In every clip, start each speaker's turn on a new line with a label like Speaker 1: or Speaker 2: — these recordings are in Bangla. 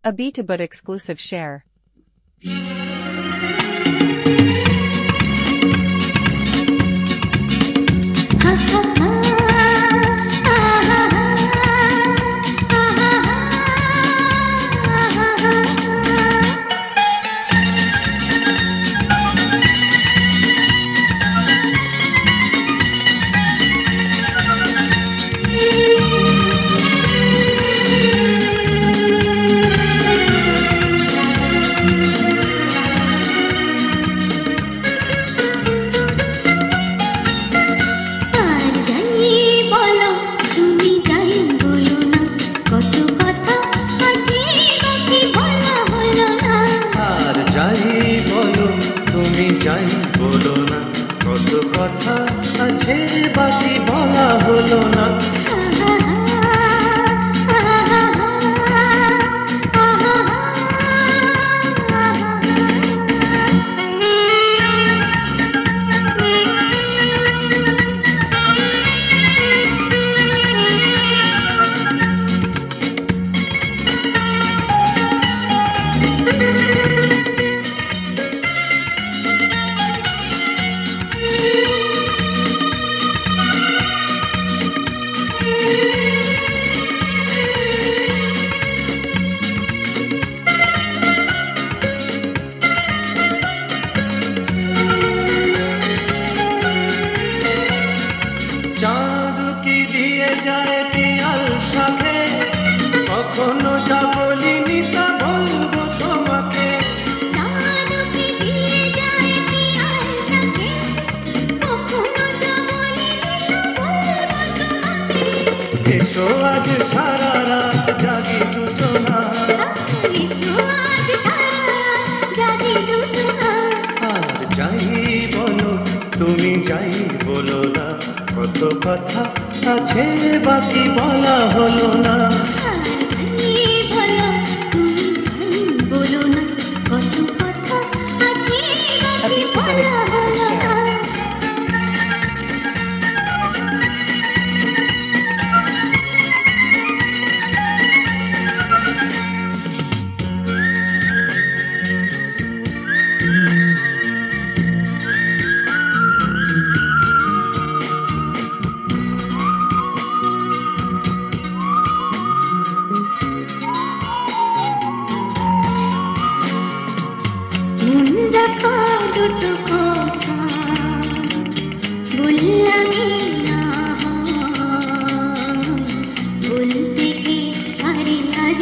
Speaker 1: A beta but exclusive share.
Speaker 2: যাই বলো না কত কথা আছে বাকি বলা হলো না চাঁদ কি দিয়ে যায় পিয়াল সাথে কখনো যা বলিনি তা বলবো তোমাকে
Speaker 3: চাঁদ কি দিয়ে যায় পিয়াল সাথে কখনো যা বলিনি তা বলবো তোমাকে
Speaker 2: এসো আজ সারা রাত জাগি দুজনা
Speaker 3: এসো আজ সারা রাত জাগি দুজনা
Speaker 2: আর যাই বলো তুমি যাই বলো না কত কথা আছে বাকি বলা হলো না
Speaker 1: A beta but exclusive share.
Speaker 3: দুটো কথা বললামই না বলতে কি আরে আজ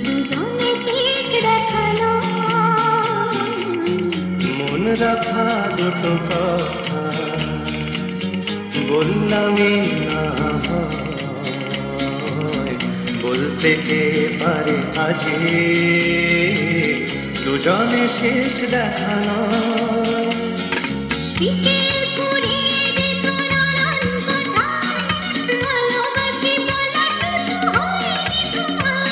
Speaker 3: দুজনে শেষ দেখানো
Speaker 2: মন রাখা দুটো কথা বললামই না বলতে কে পারে আজে দুজনে শেষ দেখানো
Speaker 3: বিকেল ফুরিয়ে যেত নানান কথায় ভালোবাসি বলা শুরু হয়নি তোমার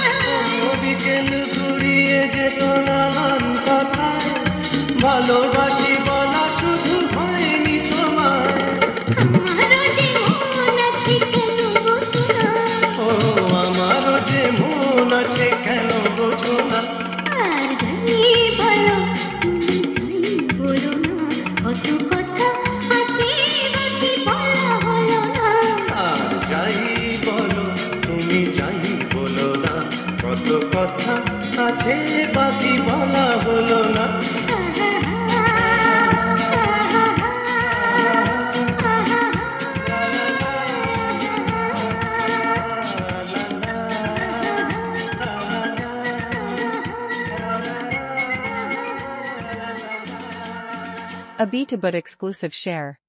Speaker 2: বিকেল ঘুরিয়ে যেত নানান কথায় ভালোবাসি বলা শুধু হয়নি তোমার
Speaker 3: আমারও যে মন আছে কেন বোঝো না
Speaker 2: ও আমারও যে মন আছে কেন বোঝো না
Speaker 3: আর যাই বলো তুমি যাই বলো না কত কথা আছে বাকি বলা হলো না
Speaker 2: আর যাই বলো তুমি যাই বলো না কত কথা আছে বাকি বলা হলো না
Speaker 1: A beta but exclusive share.